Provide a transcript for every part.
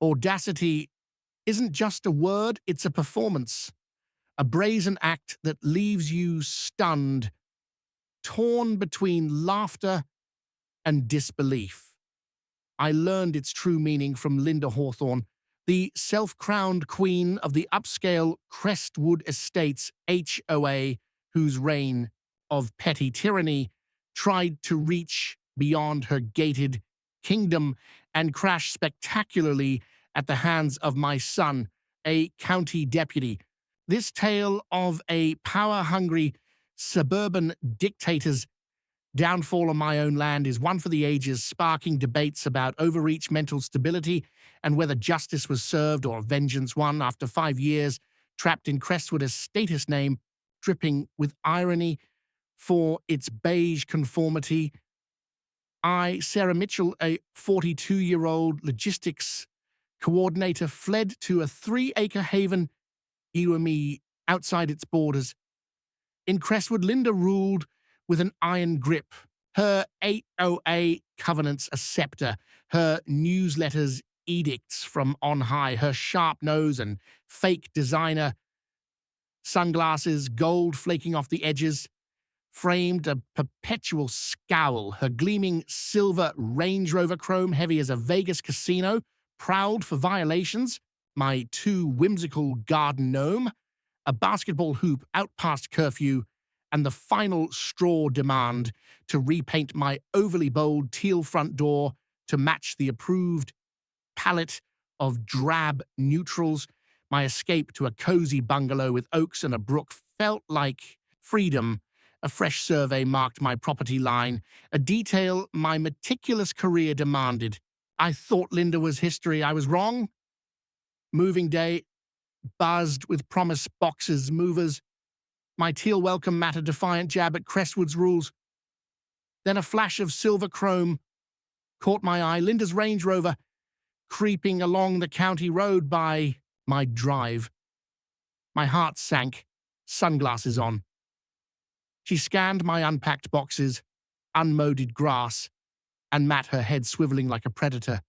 Audacity isn't just a word, it's a performance, a brazen act that leaves you stunned, torn between laughter and disbelief. I learned its true meaning from Linda Hawthorne, the self-crowned queen of the upscale Crestwood Estates HOA, whose reign of petty tyranny tried to reach beyond her gated kingdom and crash spectacularly at the hands of my son, a county deputy. This tale of a power-hungry suburban dictator's downfall on my own land is one for the ages, sparking debates about overreach, mental stability, and whether justice was served or vengeance won. After 5 years trapped in Crestwood, a status name dripping with irony for its beige conformity, I, Sarah Mitchell, a 42-year-old logistics coordinator, fled to a 3-acre haven, you and me, outside its borders. In Crestwood, Linda ruled with an iron grip, her HOA covenants a scepter, her newsletters edicts from on high, her sharp nose and fake designer sunglasses, gold flaking off the edges, framed a perpetual scowl, her gleaming silver Range Rover chrome heavy as a Vegas casino, prowled for violations, my too whimsical garden gnome, a basketball hoop out past curfew, and the final straw demand to repaint my overly bold teal front door to match the approved palette of drab neutrals. My escape to a cozy bungalow with oaks and a brook felt like freedom. A fresh survey marked my property line, a detail my meticulous career demanded. I thought Linda was history. I was wrong. Moving day buzzed with promise boxes, movers. My teal welcome mat a defiant jab at Crestwood's rules. Then a flash of silver chrome caught my eye. Linda's Range Rover creeping along the county road by my drive. My heart sank, sunglasses on. She scanned my unpacked boxes, unmowed grass, and mat, her head swiveling like a predator.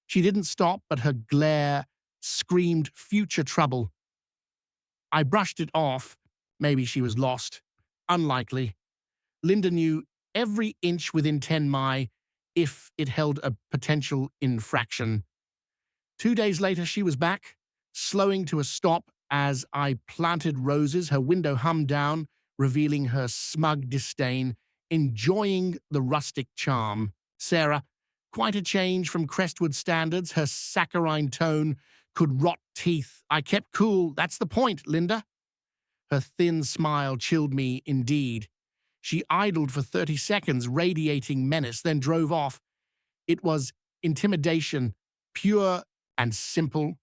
She didn't stop, but her glare screamed future trouble. I brushed it off. Maybe she was lost. Unlikely. Linda knew every inch within 10 mi if it held a potential infraction. 2 days later, she was back, slowing to a stop as I planted roses. Her window hummed down, revealing her smug disdain, enjoying the rustic charm. Sarah, quite a change from Crestwood standards, her saccharine tone could rot teeth. I kept cool. That's the point, Linda. Her thin smile chilled me indeed. She idled for 30 seconds, radiating menace, then drove off. It was intimidation, pure and simple.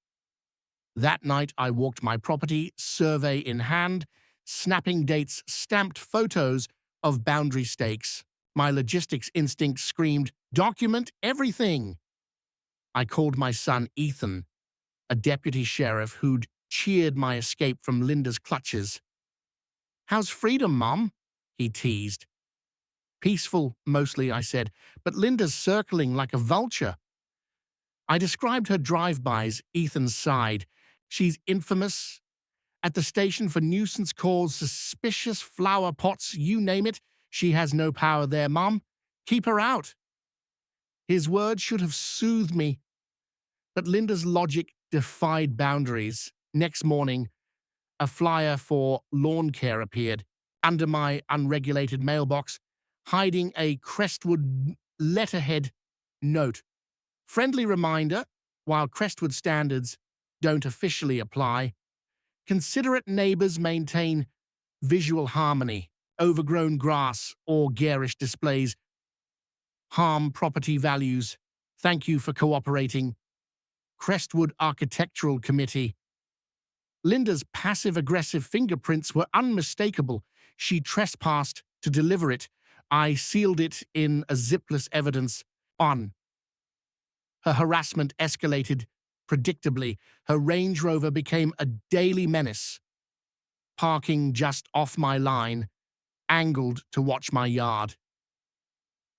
That night, I walked my property, survey in hand, snapping dates, stamped photos of boundary stakes. My logistics instinct screamed, "Document everything!" I called my son Ethan, a deputy sheriff who'd cheered my escape from Linda's clutches. "How's freedom, Mom?" he teased. "Peaceful, mostly," I said, "but Linda's circling like a vulture." I described her drive-bys. Ethan sighed. "She's infamous at the station for nuisance calls, suspicious flower pots, you name it. She has no power there, Mom. Keep her out." His words should have soothed me, but Linda's logic defied boundaries. Next morning, a flyer for lawn care appeared under my unregulated mailbox, hiding a Crestwood letterhead note. Friendly reminder, while Crestwood standards don't officially apply, considerate neighbors maintain visual harmony. Overgrown grass or garish displays harm property values. Thank you for cooperating. Crestwood Architectural Committee. Linda's passive-aggressive fingerprints were unmistakable. She trespassed to deliver it. I sealed it in a zipless evidence. On. Her harassment escalated predictably. Her Range Rover became a daily menace, parking just off my line, angled to watch my yard.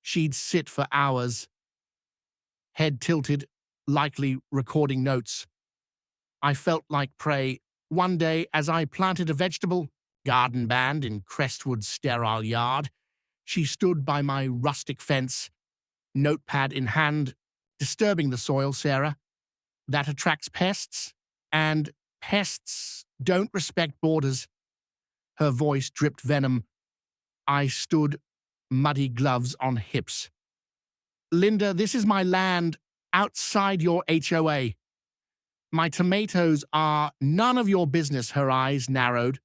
She'd sit for hours, head tilted, likely recording notes. I felt like prey. One day, as I planted a vegetable garden band in Crestwood's sterile yard, she stood by my rustic fence, notepad in hand, disturbing the soil, Sarah. That attracts pests, and pests don't respect borders. Her voice dripped venom. I stood, muddy gloves on hips. Linda, this is my land outside your HOA. My tomatoes are none of your business, her eyes narrowed.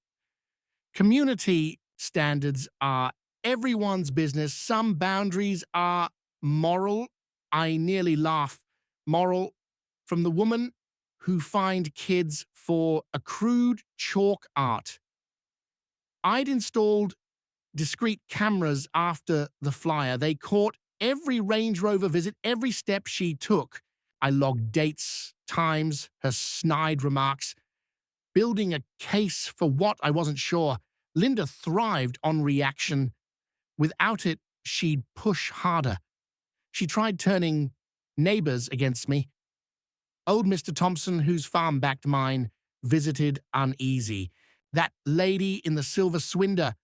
Community standards are everyone's business. Some boundaries are moral. I nearly laugh. Moral from the woman who fined kids for a crude chalk art. I'd installed discrete cameras after the flyer. They caught every Range Rover visit, every step she took. I logged dates, times, her snide remarks, building a case for what I wasn't sure. Linda thrived on reaction. Without it, she'd push harder. She tried turning neighbors against me. Old Mr. Thompson, whose farm backed mine, visited uneasy. That lady in the silver swinder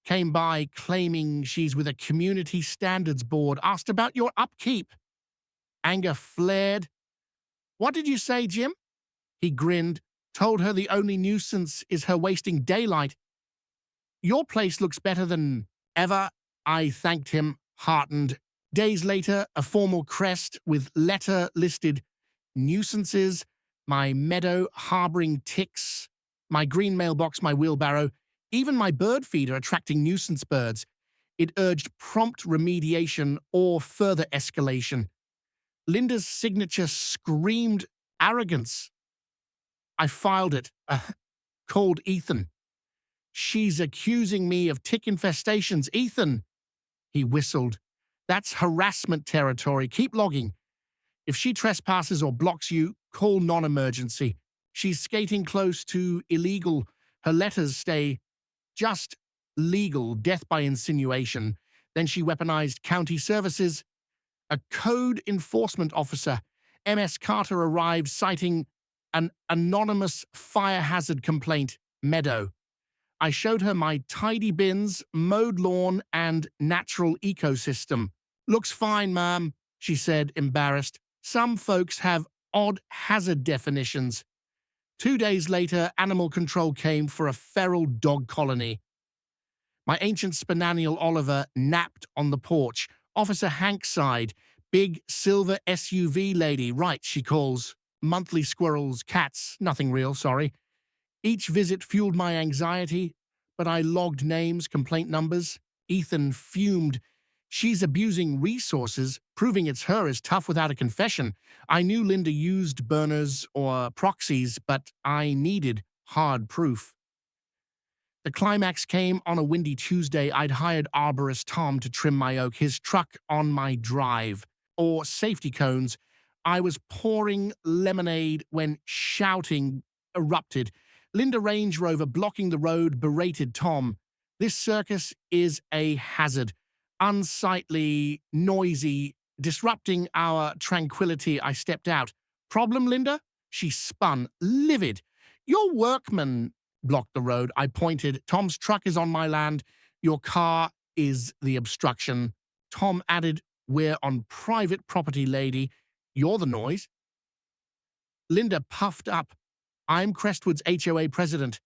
came by claiming she's with a community standards board, asked about your upkeep. Anger flared. What did you say, Jim? He grinned, told her the only nuisance is her wasting daylight. Your place looks better than ever. I thanked him, heartened. Days later, a formal crest with letter listed nuisances, my meadow harboring ticks, my green mailbox, my wheelbarrow, even my bird feeder attracting nuisance birds. It urged prompt remediation or further escalation. Linda's signature screamed arrogance. I filed it, called Ethan. She's accusing me of tick infestations. Ethan, he whistled. That's harassment territory. Keep logging. If she trespasses or blocks you, call non-emergency. She's skating close to illegal. Her letters stay just legal, death by insinuation. Then she weaponized county services. A code enforcement officer, MS Carter, arrived citing an anonymous fire hazard complaint, Meadow. I showed her my tidy bins, mowed lawn, and natural ecosystem. Looks fine, ma'am, she said, embarrassed. Some folks have odd hazard definitions. 2 days later, animal control came for a feral dog colony. My ancient spaniel Oliver napped on the porch. Officer Hank sighed. Big silver SUV lady, right, she calls. Monthly squirrels, cats, nothing real, sorry. Each visit fueled my anxiety, but I logged names, complaint numbers. Ethan fumed. She's abusing resources. Proving it's her is tough without a confession. I knew Linda used burners or proxies, but I needed hard proof. The climax came on a windy Tuesday. I'd hired arborist Tom to trim my oak, his truck on my drive, or safety cones. I was pouring lemonade when shouting erupted. Linda Range Rover blocking the road berated Tom. This circus is a hazard. Unsightly, noisy, disrupting our tranquility. I stepped out. Problem, Linda? She spun, livid. Your workman blocked the road. I pointed. Tom's truck is on my land. Your car is the obstruction. Tom added, we're on private property, lady. You're the noise. Linda puffed up. I'm Crestwood's HOA president.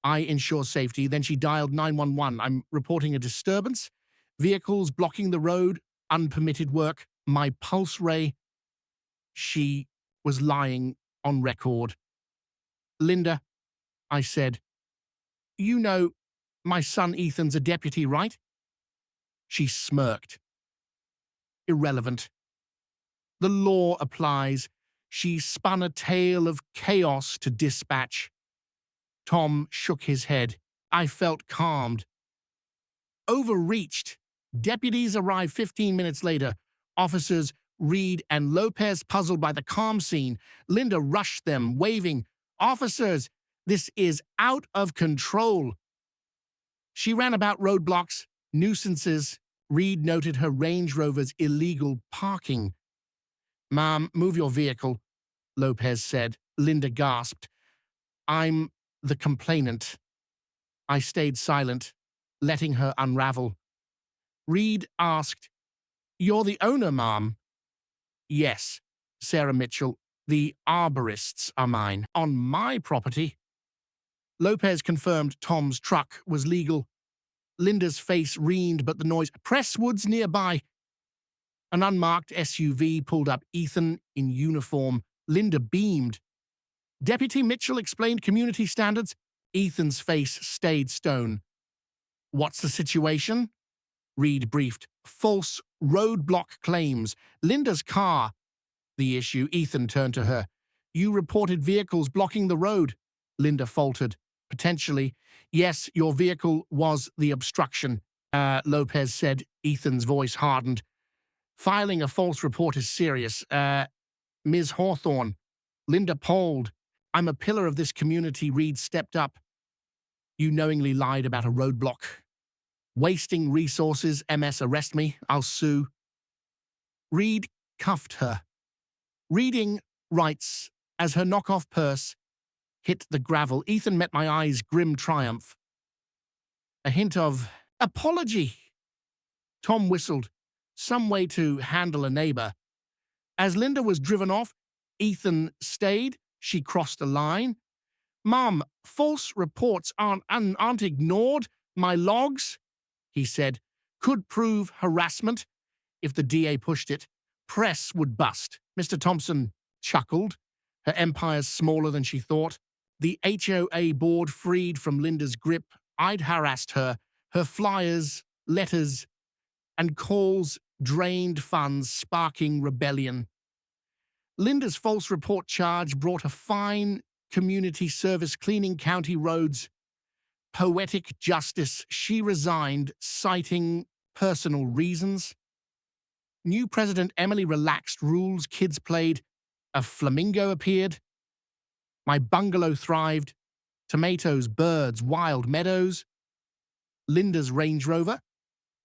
I ensure safety. Then she dialed 911. I'm reporting a disturbance. Vehicles blocking the road. Unpermitted work. My pulse ray. She was lying on record. Linda, I said, you know, my son Ethan's a deputy, right? She smirked. Irrelevant. The law applies. She spun a tale of chaos to dispatch. Tom shook his head. I felt calmed. Overreached. Deputies arrived 15 minutes later. Officers Reed and Lopez puzzled by the calm scene. Linda rushed them, waving, officers, this is out of control. She ran about roadblocks, nuisances. Reed noted her Range Rover's illegal parking. Mom, move your vehicle, Lopez said. Linda gasped. I'm the complainant. I stayed silent, letting her unravel. Reed asked, You're the owner, Mom? Yes, Sarah Mitchell. The arborists are mine. On my property? Lopez confirmed Tom's truck was legal. Linda's face reened, but the noise. Presswood's nearby. An unmarked SUV pulled up. Ethan in uniform. Linda beamed. Deputy Mitchell explained community standards. Ethan's face stayed stone. What's the situation? Reed briefed. False roadblock claims. Linda's car. The issue. Ethan turned to her. You reported vehicles blocking the road. Linda faltered. Potentially. Yes, your vehicle was the obstruction, Lopez said. Ethan's voice hardened. Filing a false report is serious. Ms. Hawthorne. Linda polled. I'm a pillar of this community. Reed stepped up. You knowingly lied about a roadblock. Wasting resources. MS, arrest me. I'll sue. Reed cuffed her. Reading writes, as her knockoff purse hit the gravel, Ethan met my eyes grim triumph. A hint of apology. Tom whistled. Some way to handle a neighbor. As Linda was driven off, Ethan stayed. She crossed a line. Mom, false reports aren't ignored. My logs, he said, could prove harassment. If the DA pushed it, press would bust. Mr. Thompson chuckled. Her empire's smaller than she thought. The HOA board freed from Linda's grip. I'd harassed her. Her flyers, letters, and calls drained funds, sparking rebellion. Linda's false report charge brought a fine, community service cleaning county roads. Poetic justice. She resigned, citing personal reasons. New President Emily relaxed rules. Kids played. A flamingo appeared. My bungalow thrived. Tomatoes, birds, wild meadows. Linda's Range Rover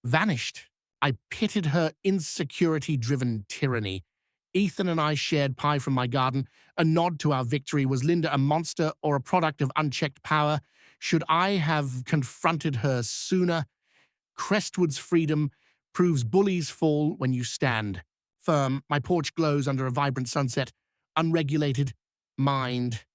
vanished. I pitied her insecurity-driven tyranny. Ethan and I shared pie from my garden. A nod to our victory. Was Linda a monster or a product of unchecked power? Should I have confronted her sooner? Crestwood's freedom proves bullies fall when you stand firm. My porch glows under a vibrant sunset. Unregulated mind.